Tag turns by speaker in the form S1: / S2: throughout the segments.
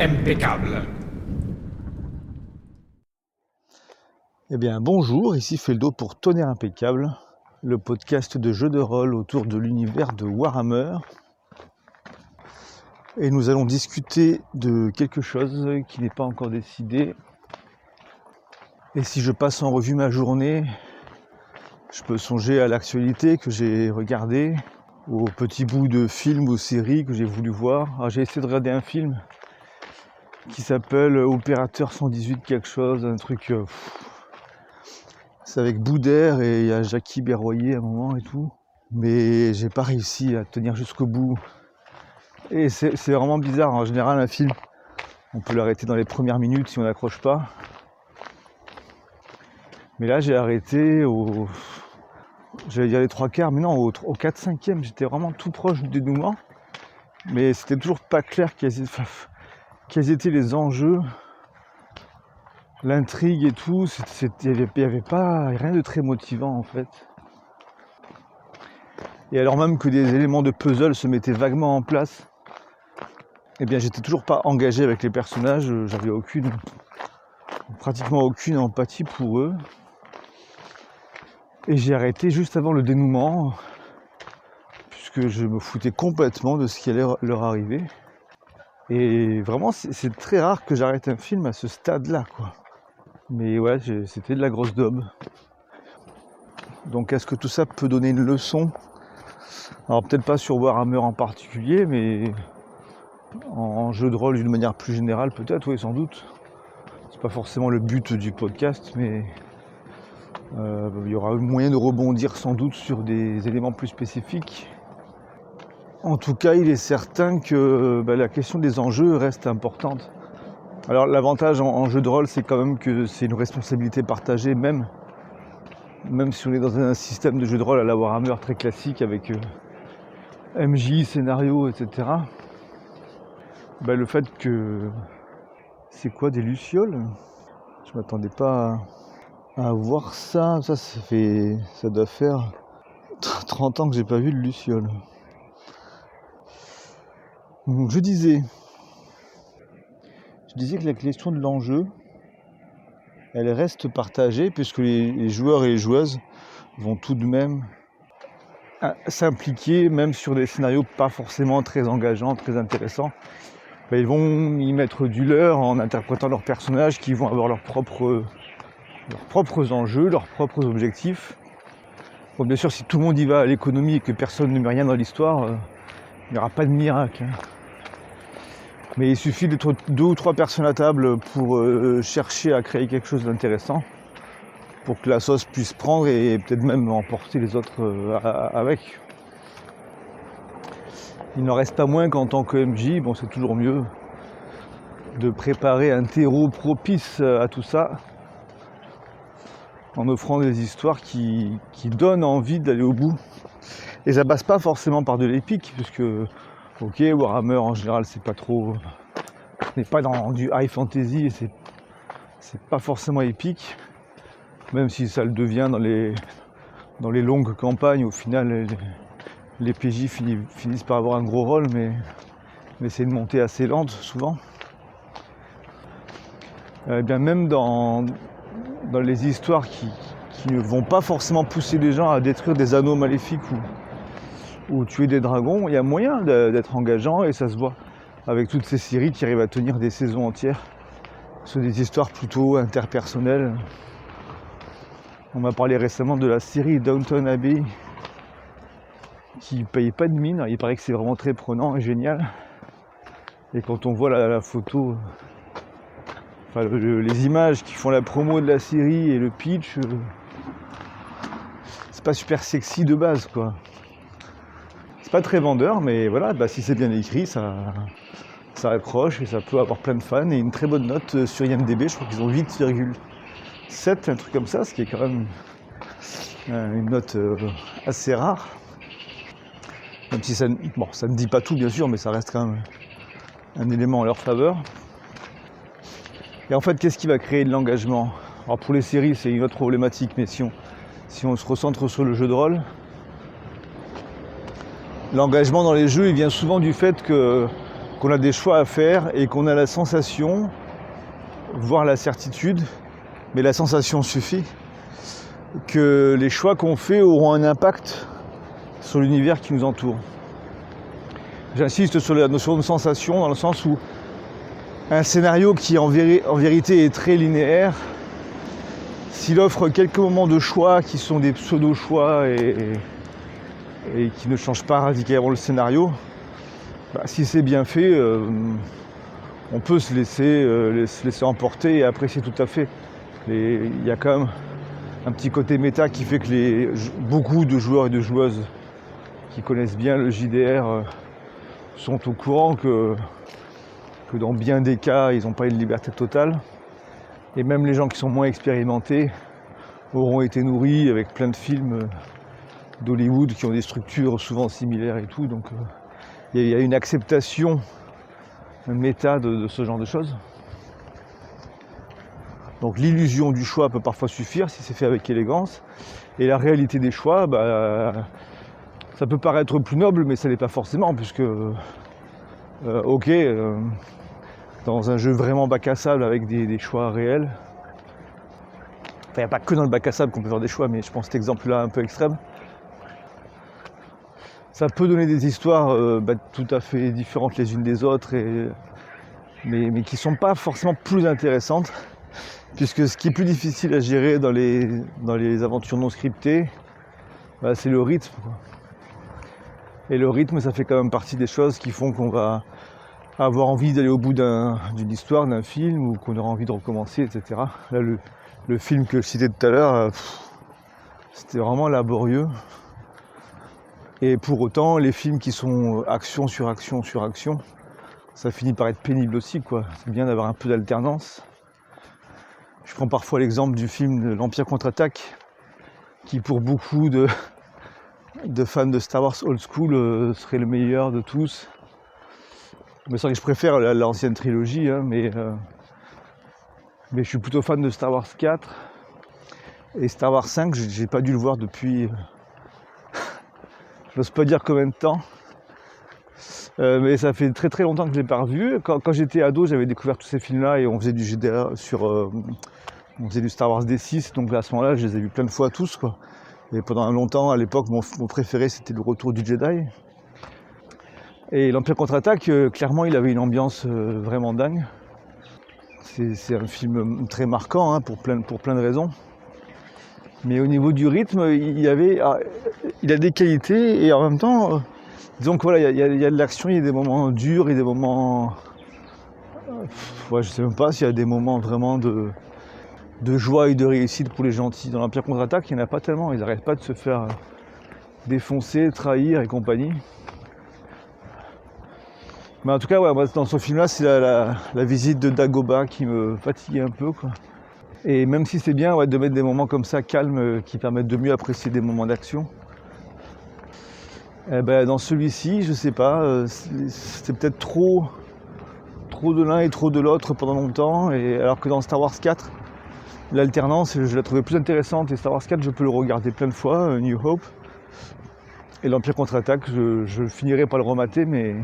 S1: impeccable.
S2: Eh bien bonjour, ici Feldo pour Tonnerre Impeccable, le podcast de jeux de rôle autour de l'univers de Warhammer. Et nous allons discuter de quelque chose qui n'est pas encore décidé. Et si je passe en revue ma journée, je peux songer à l'actualité que j'ai regardée, aux petits bouts de films ou séries que j'ai voulu voir. Alors, j'ai essayé de regarder un film qui s'appelle Opérateur 118 quelque chose, un truc... c'est avec Boudère et il y a Jackie Berroyer à un moment et tout. Mais j'ai pas réussi à tenir jusqu'au bout. Et c'est vraiment bizarre. En général, un film, on peut l'arrêter dans les premières minutes si on n'accroche pas. Mais là, j'ai arrêté j'allais dire les 3/4, mais non, au 4/5e, j'étais vraiment tout proche du dénouement. Mais c'était toujours pas clair quels étaient les enjeux, l'intrigue et tout. Il n'y avait pas rien de très motivant en fait. Et alors même que des éléments de puzzle se mettaient vaguement en place, eh bien j'étais toujours pas engagé avec les personnages, j'avais pratiquement aucune empathie pour eux. Et j'ai arrêté juste avant le dénouement, puisque je me foutais complètement de ce qui allait leur arriver. Et vraiment, c'est très rare que j'arrête un film à ce stade-là, quoi. Mais ouais, c'était de la grosse daube. Donc est-ce que tout ça peut donner une leçon ? Alors peut-être pas sur Warhammer en particulier, mais en jeu de rôle d'une manière plus générale, peut-être, oui, sans doute. C'est pas forcément le but du podcast, mais... il y aura moyen de rebondir sans doute sur des éléments plus spécifiques. En tout cas, il est certain que la question des enjeux reste importante. Alors l'avantage en jeu de rôle, c'est quand même que c'est une responsabilité partagée, même si on est dans un système de jeu de rôle à la Warhammer très classique avec MJ, scénario, etc. Le fait que... C'est quoi, des lucioles ? Je m'attendais pas à voir ça. Ça doit faire 30 ans que j'ai pas vu de luciole. Donc je disais que la question de l'enjeu, elle reste partagée puisque les joueurs et les joueuses vont tout de même s'impliquer, même sur des scénarios pas forcément très engageants, très intéressants. Ils vont y mettre du leur en interprétant leurs personnages qui vont avoir leurs propres enjeux, leurs propres objectifs. Bon, bien sûr, si tout le monde y va à l'économie et que personne ne met rien dans l'histoire, il n'y aura pas de miracle. Mais il suffit d'être 2 ou 3 personnes à table pour chercher à créer quelque chose d'intéressant, pour que la sauce puisse prendre et peut-être même emporter les autres avec. Il n'en reste pas moins qu'en tant que MJ, c'est toujours mieux de préparer un terreau propice à tout ça, en offrant des histoires qui donnent envie d'aller au bout. Et ça passe pas forcément par de l'épique, puisque Warhammer en général on n'est pas dans du high fantasy et c'est pas forcément épique, même si ça le devient dans les longues campagnes. Au final, les PJ finissent par avoir un gros rôle, mais c'est une montée assez lente souvent. Même dans les histoires qui ne vont pas forcément pousser les gens à détruire des anneaux maléfiques ou tuer des dragons, il y a moyen d'être engageant et ça se voit avec toutes ces séries qui arrivent à tenir des saisons entières sur des histoires plutôt interpersonnelles. On m'a parlé récemment de la série Downton Abbey qui paye pas de mine. Il paraît que c'est vraiment très prenant et génial. Et quand on voit la photo, les images qui font la promo de la série et le pitch, c'est pas super sexy de base, quoi. C'est pas très vendeur, mais voilà, si c'est bien écrit, ça accroche et ça peut avoir plein de fans et une très bonne note sur IMDb. Je crois qu'ils ont 8,7, un truc comme ça, ce qui est quand même une note assez rare. Même si ça ne dit pas tout bien sûr, mais ça reste quand même un élément en leur faveur. Et en fait, qu'est-ce qui va créer de l'engagement ? Alors pour les séries, c'est une autre problématique, mais si on se recentre sur le jeu de rôle, l'engagement dans les jeux, il vient souvent du fait qu'on a des choix à faire et qu'on a la sensation, voire la certitude, mais la sensation suffit, que les choix qu'on fait auront un impact sur l'univers qui nous entoure. J'insiste sur la notion de sensation dans le sens où un scénario qui en vérité est très linéaire, s'il offre quelques moments de choix qui sont des pseudo-choix et qui ne changent pas radicalement le scénario, si c'est bien fait, on peut se laisser emporter et apprécier tout à fait. Il y a quand même un petit côté méta qui fait que beaucoup de joueurs et de joueuses qui connaissent bien le JDR sont au courant que dans bien des cas, ils n'ont pas une liberté totale. Et même les gens qui sont moins expérimentés auront été nourris avec plein de films d'Hollywood qui ont des structures souvent similaires et tout. Donc il y a une acceptation méta de ce genre de choses. Donc l'illusion du choix peut parfois suffire si c'est fait avec élégance. Et la réalité des choix, ça peut paraître plus noble, mais ça n'est pas forcément, puisque dans un jeu vraiment bac à sable avec des choix réels, il n'y a pas que dans le bac à sable qu'on peut faire des choix, mais je pense que cet exemple-là un peu extrême, ça peut donner des histoires tout à fait différentes les unes des autres, mais qui ne sont pas forcément plus intéressantes, puisque ce qui est plus difficile à gérer dans les aventures non scriptées, c'est le rythme, quoi. Et le rythme, ça fait quand même partie des choses qui font qu'on va avoir envie d'aller au bout d'une histoire, d'un film, ou qu'on aura envie de recommencer, etc. Là, le film que je citais tout à l'heure, c'était vraiment laborieux. Et pour autant, les films qui sont action sur action sur action, ça finit par être pénible aussi, quoi. C'est bien d'avoir un peu d'alternance. Je prends parfois l'exemple du film L'Empire contre-attaque, qui pour beaucoup de fans de Star Wars old school serait le meilleur de tous. Mais c'est vrai que je préfère l'ancienne trilogie, hein, mais je suis plutôt fan de Star Wars 4. Et Star Wars 5, j'ai pas dû le voir depuis... je n'ose pas dire combien de temps. Mais ça fait très très longtemps que je l'ai pas revu. Quand j'étais ado, j'avais découvert tous ces films-là et on faisait du GDR on faisait du Star Wars D6, donc à ce moment-là, je les ai vus plein de fois tous, quoi. Et pendant longtemps, à l'époque, mon préféré, c'était Le Retour du Jedi. Et l'Empire contre-attaque, clairement, il avait une ambiance vraiment dingue. C'est un film très marquant, hein, pour plein de raisons. Mais au niveau du rythme, il a des qualités et en même temps, disons que voilà, il y a de l'action, il y a des moments durs, il y a des moments... je sais même pas s'il y a des moments vraiment de joie et de réussite pour les gentils. Dans l'Empire contre-attaque, il n'y en a pas tellement, ils n'arrêtent pas de se faire défoncer, trahir et compagnie. Mais en tout cas, moi, dans ce film-là, c'est la visite de Dagobah qui me fatiguait un peu, quoi. Et même si c'est bien de mettre des moments comme ça calmes qui permettent de mieux apprécier des moments d'action, dans celui-ci, je sais pas, c'était peut-être trop de l'un et trop de l'autre pendant longtemps, et alors que dans Star Wars 4, l'alternance, je la trouvais plus intéressante, et Star Wars 4, je peux le regarder plein de fois, New Hope. Et l'Empire contre-attaque, je finirai par le remater, mais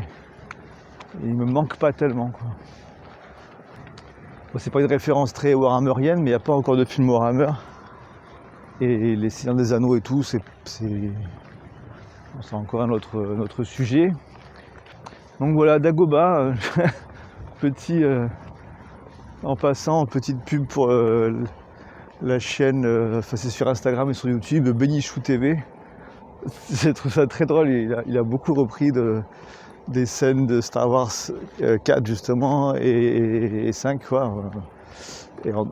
S2: il me manque pas tellement, quoi. Bon, c'est pas une référence très warhammerienne, mais il n'y a pas encore de film Warhammer. Et les Seigneurs des Anneaux et tout, c'est encore un autre sujet. Donc voilà, Dagobah, en passant, petite pub pour la chaîne, c'est sur Instagram et sur YouTube, Benichou TV. Je trouve ça très drôle, il a beaucoup repris des scènes de Star Wars 4 justement et 5, quoi.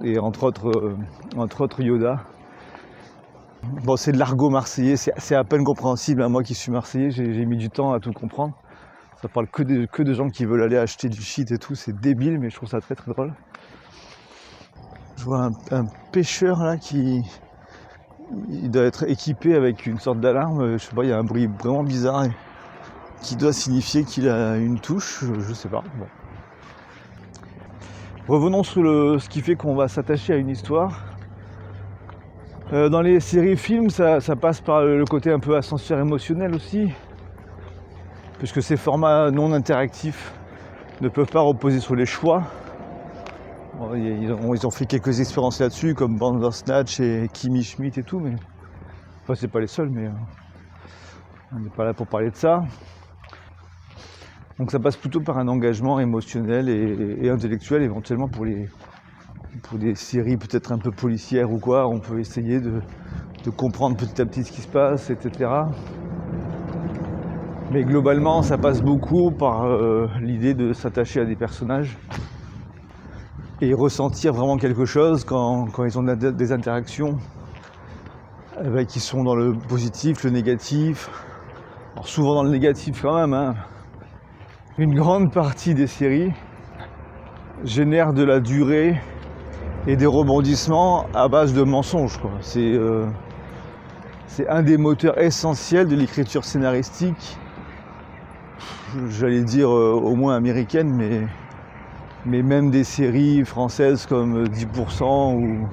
S2: Et entre autres Yoda. Bon, c'est de l'argot marseillais, c'est à peine compréhensible, hein. Moi qui suis marseillais, j'ai mis du temps à tout comprendre. Ça parle que de gens qui veulent aller acheter du shit et tout, c'est débile, mais je trouve ça très très drôle. Je vois un pêcheur là il doit être équipé avec une sorte d'alarme, je sais pas, il y a un bruit vraiment bizarre qui doit signifier qu'il a une touche, je sais pas. Bon. Revenons sur ce qui fait qu'on va s'attacher à une histoire. Dans les séries films, ça passe par le côté un peu ascenseur émotionnel aussi, puisque ces formats non interactifs ne peuvent pas reposer sur les choix. Bon, ils ont fait quelques expériences là-dessus, comme Bandersnatch et Kimi Schmidt et tout, mais enfin c'est pas les seuls, mais on n'est pas là pour parler de ça. Donc ça passe plutôt par un engagement émotionnel et intellectuel, éventuellement pour des séries peut-être un peu policières ou quoi, on peut essayer de comprendre petit à petit ce qui se passe, etc. Mais globalement, ça passe beaucoup par l'idée de s'attacher à des personnages et ressentir vraiment quelque chose quand ils ont des interactions qui sont dans le positif, le négatif. Alors souvent dans le négatif quand même, hein. Une grande partie des séries génère de la durée et des rebondissements à base de mensonges, quoi. C'est un des moteurs essentiels de l'écriture scénaristique, j'allais dire au moins américaine, mais même des séries françaises comme 10%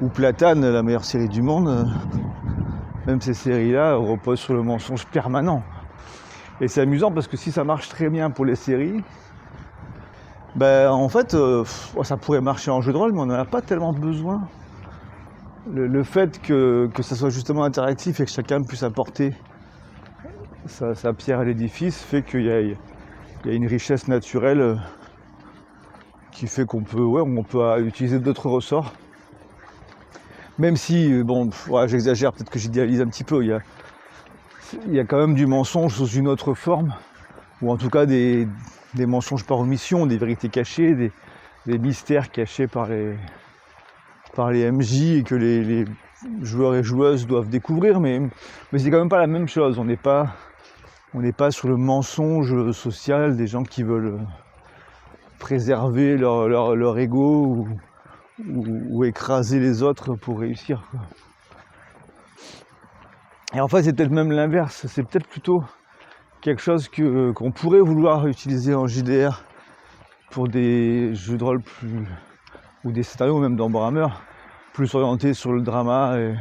S2: ou Platane, la meilleure série du monde, même ces séries-là reposent sur le mensonge permanent. Et c'est amusant parce que si ça marche très bien pour les séries, ben en fait ça pourrait marcher en jeu de rôle, mais on n'en a pas tellement besoin. Le fait que ça soit justement interactif et que chacun puisse apporter sa pierre à l'édifice fait qu'il y a une richesse naturelle qui fait qu'on peut utiliser d'autres ressorts. Même si, bon, j'exagère, peut-être que j'idéalise un petit peu, il y a quand même du mensonge sous une autre forme, ou en tout cas des mensonges par omission, des vérités cachées, des mystères cachés par les MJ et que les joueurs et joueuses doivent découvrir, mais c'est quand même pas la même chose. On n'est pas sur le mensonge social des gens qui veulent préserver leur ego ou écraser les autres pour réussir, quoi. Et en fait, c'est peut-être même l'inverse. C'est peut-être plutôt quelque chose qu'on pourrait vouloir utiliser en JDR pour des jeux de rôle ou des scénarios, même dans Warhammer, plus orientés sur le drama et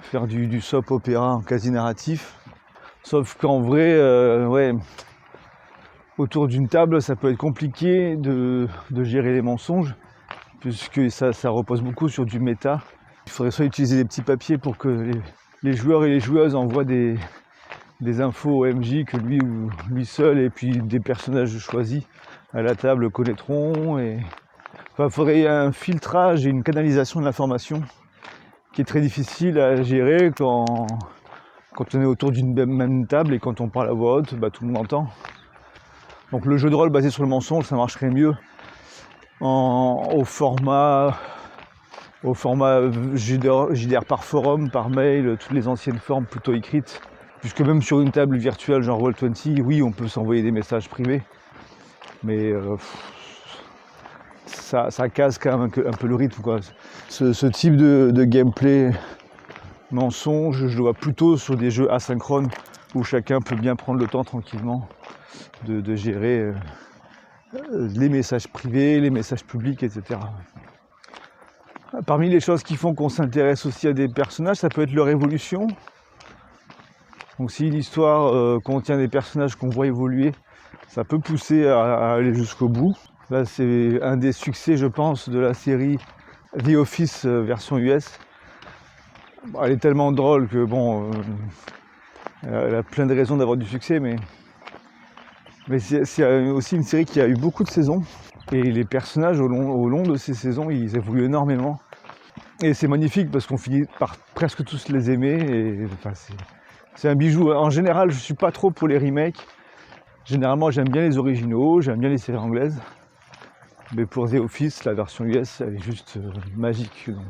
S2: faire du soap opéra en quasi narratif. Sauf qu'en vrai, autour d'une table, ça peut être compliqué de gérer les mensonges, puisque ça repose beaucoup sur du méta. Il faudrait soit utiliser des petits papiers pour que les joueurs et les joueuses envoient des infos au MJ que lui ou lui seul et puis des personnages choisis à la table connaîtront. Il faudrait un filtrage et une canalisation de l'information qui est très difficile à gérer quand on est autour d'une même table et quand on parle à voix haute, tout le monde entend. Donc le jeu de rôle basé sur le mensonge, ça marcherait mieux au format JDR par forum, par mail, toutes les anciennes formes plutôt écrites. Puisque même sur une table virtuelle genre Roll20, oui, on peut s'envoyer des messages privés, mais ça casse quand même un peu le rythme, quoi. Ce type de gameplay mensonge, je le vois plutôt sur des jeux asynchrones où chacun peut bien prendre le temps tranquillement de gérer les messages privés, les messages publics, etc. Parmi les choses qui font qu'on s'intéresse aussi à des personnages, ça peut être leur évolution. Donc si l'histoire contient des personnages qu'on voit évoluer, ça peut pousser à aller jusqu'au bout. Là, c'est un des succès, je pense, de la série The Office version US. Elle est tellement drôle que elle a plein de raisons d'avoir du succès, mais c'est aussi une série qui a eu beaucoup de saisons. Et les personnages au long de ces saisons, ils évoluent énormément. Et c'est magnifique parce qu'on finit par presque tous les aimer. Et, c'est un bijou. En général, je ne suis pas trop pour les remakes. Généralement, j'aime bien les originaux, j'aime bien les séries anglaises. Mais pour The Office, la version US, elle est juste magique. Donc,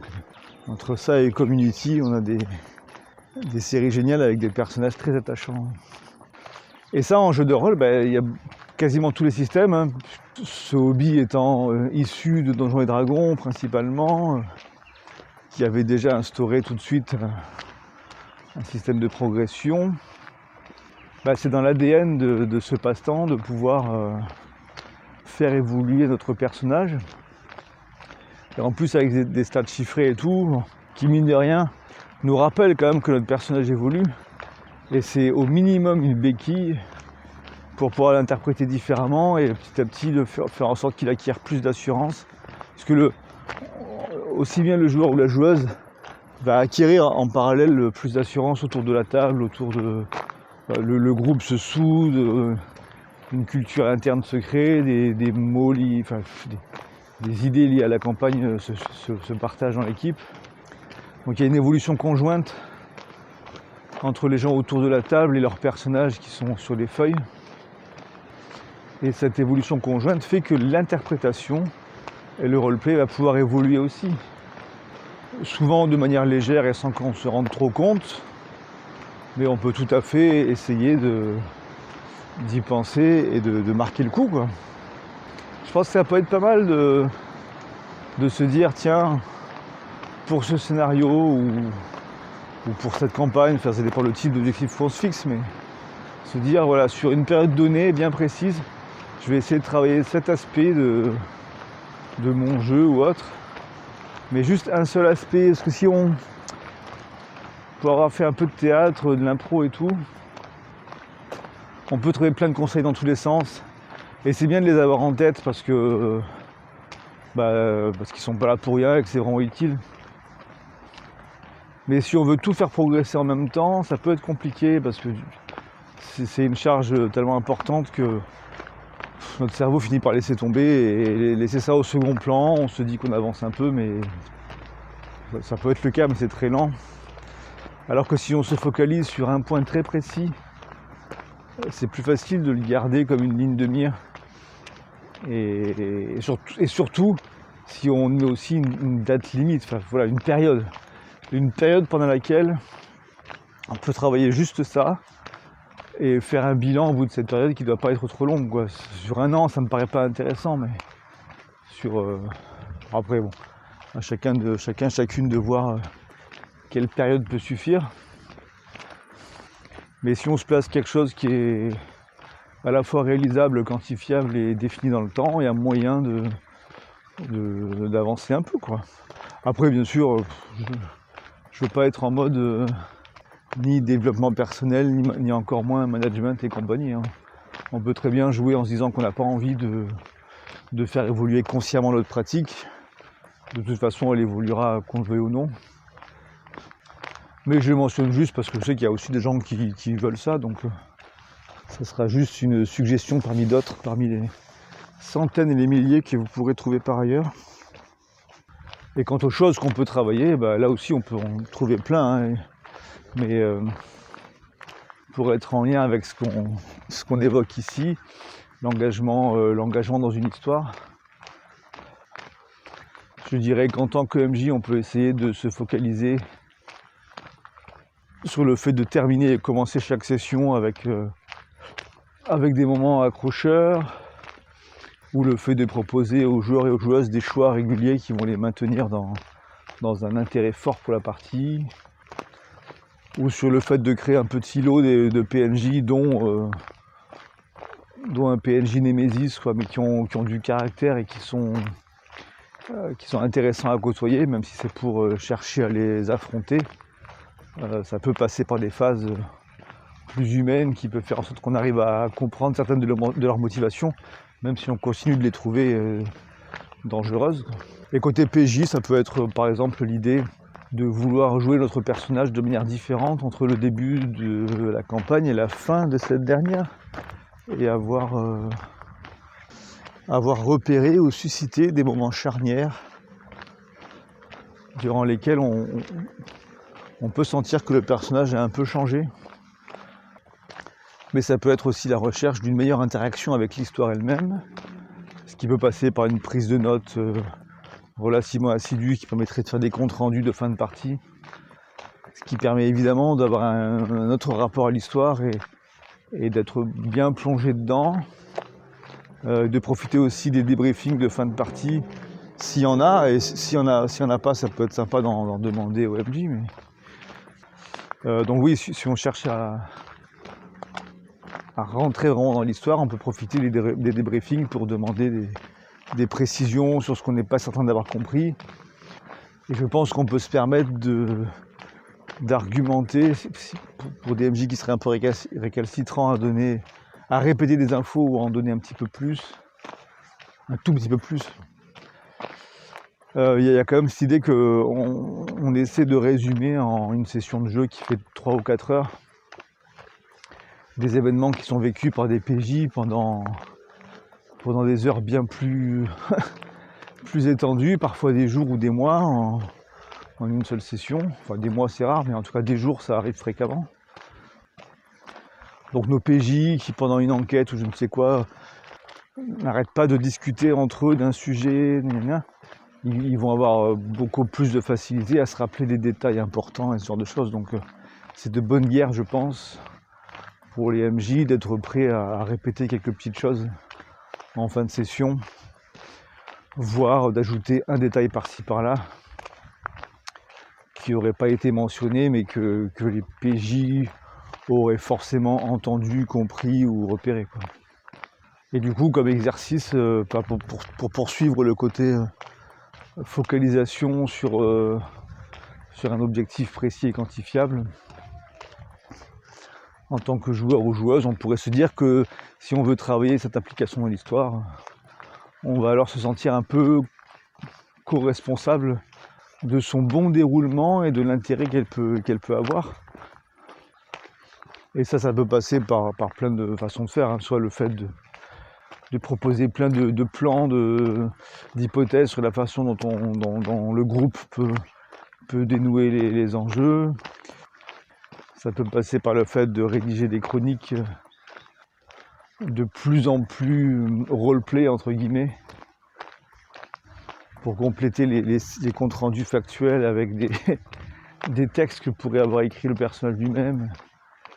S2: entre ça et Community, on a des séries géniales avec des personnages très attachants. Et ça, en jeu de rôle, il y a quasiment tous les systèmes, hein. Ce hobby étant issu de Donjons et Dragons principalement, qui avait déjà instauré tout de suite un système de progression. C'est dans l'ADN de ce passe-temps de pouvoir faire évoluer notre personnage. Et en plus avec des stats chiffrés et tout, qui mine de rien, nous rappellent quand même que notre personnage évolue. Et c'est au minimum une béquille pour pouvoir l'interpréter différemment et petit à petit de faire en sorte qu'il acquiert plus d'assurance. Parce que aussi bien le joueur ou la joueuse va acquérir en parallèle plus d'assurance autour de la table, autour de le groupe se soude, une culture interne se crée, des mots liés, enfin, des idées liées à la campagne se partagent dans l'équipe. Donc il y a une évolution conjointe entre les gens autour de la table et leurs personnages qui sont sur les feuilles. Et cette évolution conjointe fait que l'interprétation et le roleplay va pouvoir évoluer aussi. Souvent de manière légère et sans qu'on se rende trop compte, mais on peut tout à fait essayer d'y penser et de marquer le coup, quoi. Je pense que ça peut être pas mal de se dire, tiens, pour ce scénario ou pour cette campagne, enfin, ça dépend le type d'objectif qu'on se fixe, mais se dire, voilà, sur une période donnée bien précise, je vais essayer de travailler cet aspect de mon jeu ou autre, mais juste un seul aspect, parce que si on peut avoir fait un peu de théâtre, de l'impro et tout, on peut trouver plein de conseils dans tous les sens, et c'est bien de les avoir en tête parce que parce qu'ils sont pas là pour rien et que c'est vraiment utile. Mais si on veut tout faire progresser en même temps, ça peut être compliqué parce que c'est une charge tellement importante que notre cerveau finit par laisser tomber et laisser ça au second plan. On se dit qu'on avance un peu, mais ça peut être le cas, mais c'est très lent. Alors que si on se focalise sur un point très précis, c'est plus facile de le garder comme une ligne de mire. Et surtout, si on met aussi une date limite, enfin voilà, une période pendant laquelle on peut travailler juste ça et faire un bilan au bout de cette période qui ne doit pas être trop longue, quoi. Sur un an, ça me paraît pas intéressant, mais après bon, à chacune de voir quelle période peut suffire. Mais si on se place quelque chose qui est à la fois réalisable, quantifiable et défini dans le temps, il y a moyen d'avancer un peu, quoi. Après, bien sûr, je veux pas être en mode ni développement personnel, ni encore moins management et compagnie, hein. On peut très bien jouer en se disant qu'on n'a pas envie de faire évoluer consciemment notre pratique. De toute façon, elle évoluera qu'on le veuille ou non. Mais je le mentionne juste parce que je sais qu'il y a aussi des gens qui veulent ça, donc ça sera juste une suggestion parmi d'autres, parmi les centaines et les milliers que vous pourrez trouver par ailleurs. Et quant aux choses qu'on peut travailler, là aussi on peut en trouver plein, hein, mais pour être en lien avec ce qu'on évoque ici, l'engagement dans une histoire, je dirais qu'en tant que MJ, on peut essayer de se focaliser sur le fait de terminer et commencer chaque session avec des moments accrocheurs, ou le fait de proposer aux joueurs et aux joueuses des choix réguliers qui vont les maintenir dans un intérêt fort pour la partie, ou sur le fait de créer un petit lot de PNJ dont un PNJ Némésis, quoi, mais qui ont du caractère et qui sont intéressants à côtoyer, même si c'est pour chercher à les affronter. Ça peut passer par des phases plus humaines qui peuvent faire en sorte qu'on arrive à comprendre certaines de leurs motivations, même si on continue de les trouver dangereuses. Et côté PJ, ça peut être par exemple l'idée de vouloir jouer notre personnage de manière différente entre le début de la campagne et la fin de cette dernière, et avoir repéré ou suscité des moments charnières durant lesquels on peut sentir que le personnage a un peu changé. Mais ça peut être aussi la recherche d'une meilleure interaction avec l'histoire elle-même, ce qui peut passer par une prise de notes relativement assidue qui permettrait de faire des comptes rendus de fin de partie, ce qui permet évidemment d'avoir un autre rapport à l'histoire et d'être bien plongé dedans, de profiter aussi des débriefings de fin de partie s'il y en a, et s'il y en a pas, ça peut être sympa d'en demander au MJ, mais donc oui, si on cherche à rentrer vraiment dans l'histoire, on peut profiter des débriefings pour demander des précisions sur ce qu'on n'est pas certain d'avoir compris. Et je pense qu'on peut se permettre d'argumenter pour des MJ qui seraient un peu récalcitrants à donner à répéter des infos ou à en donner un petit peu plus, un tout petit peu plus. Il y a quand même cette idée qu'on essaie de résumer en une session de jeu qui fait 3 ou 4 heures des événements qui sont vécus par des PJ pendant des heures bien plus, plus étendues, parfois des jours ou des mois en une seule session. Enfin des mois c'est rare, mais en tout cas des jours ça arrive fréquemment. Donc nos PJ qui pendant une enquête ou je ne sais quoi n'arrêtent pas de discuter entre eux d'un sujet, ils vont avoir beaucoup plus de facilité à se rappeler des détails importants et ce genre de choses. Donc c'est de bonne guerre, je pense, pour les MJ d'être prêts à répéter quelques petites choses en fin de session, voire d'ajouter un détail par-ci par-là qui n'aurait pas été mentionné mais que les PJ auraient forcément entendu, compris ou repéré, quoi. Et du coup, comme exercice, pour poursuivre le côté focalisation sur un objectif précis et quantifiable, en tant que joueur ou joueuse, on pourrait se dire que si on veut travailler cette application dans l'histoire, on va alors se sentir un peu co-responsable de son bon déroulement et de l'intérêt qu'elle peut avoir. Et ça peut passer par plein de façons de faire, hein. Soit le fait de proposer plein de plans, d'hypothèses sur la façon dont le groupe peut dénouer les enjeux. Ça peut passer par le fait de rédiger des chroniques de plus en plus roleplay entre guillemets, pour compléter les comptes rendus factuels avec des textes que pourrait avoir écrit le personnage lui-même,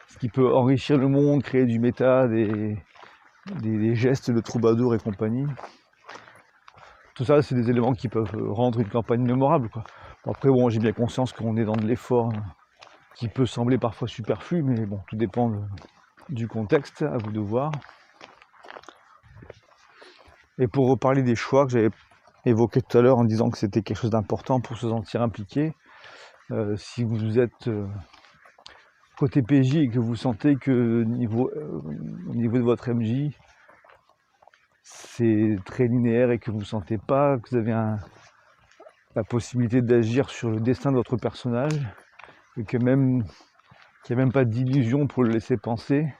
S2: ce qui peut enrichir le monde, créer du méta, des gestes de troubadour et compagnie. Tout ça, c'est des éléments qui peuvent rendre une campagne mémorable, quoi. Après, bon, j'ai bien conscience qu'on est dans de l'effort qui peut sembler parfois superflu, mais bon, tout dépend du contexte, à vous de voir. Et pour reparler des choix que j'avais évoqués tout à l'heure en disant que c'était quelque chose d'important pour se sentir impliqué, si vous êtes côté PJ et que vous sentez que au niveau de votre MJ, c'est très linéaire et que vous ne sentez pas que vous avez la possibilité d'agir sur le destin de votre personnage et qu'il n'y a même pas d'illusion pour le laisser penser.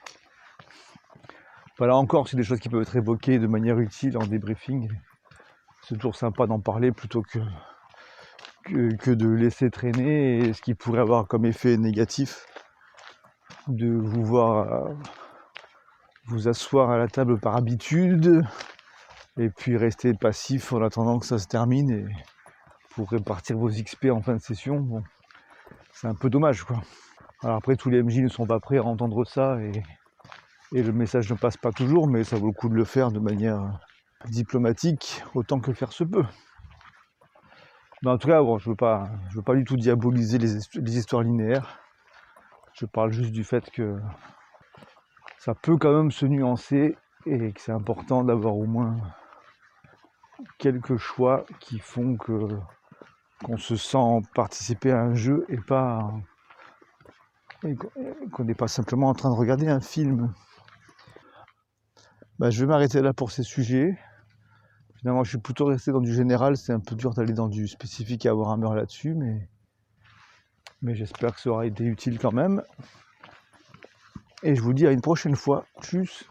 S2: Voilà, encore, c'est des choses qui peuvent être évoquées de manière utile en débriefing. C'est toujours sympa d'en parler plutôt que de laisser traîner, et ce qui pourrait avoir comme effet négatif de vous voir vous asseoir à la table par habitude et puis rester passif en attendant que ça se termine et pour répartir vos XP en fin de session. Bon, c'est un peu dommage, quoi. Alors après, tous les MJ ne sont pas prêts à entendre ça et le message ne passe pas toujours, mais ça vaut le coup de le faire de manière diplomatique autant que faire se peut. Mais en tout cas, bon, je veux pas du tout diaboliser les histoires linéaires. Je parle juste du fait que ça peut quand même se nuancer et que c'est important d'avoir au moins quelques choix qui font qu'on se sent participer à un jeu et qu'on n'est pas simplement en train de regarder un film. Je vais m'arrêter là pour ces sujets. Finalement, je suis plutôt resté dans du général, c'est un peu dur d'aller dans du spécifique à Warhammer là-dessus, mais j'espère que ça aura été utile quand même. Et je vous dis à une prochaine fois. Tchuss.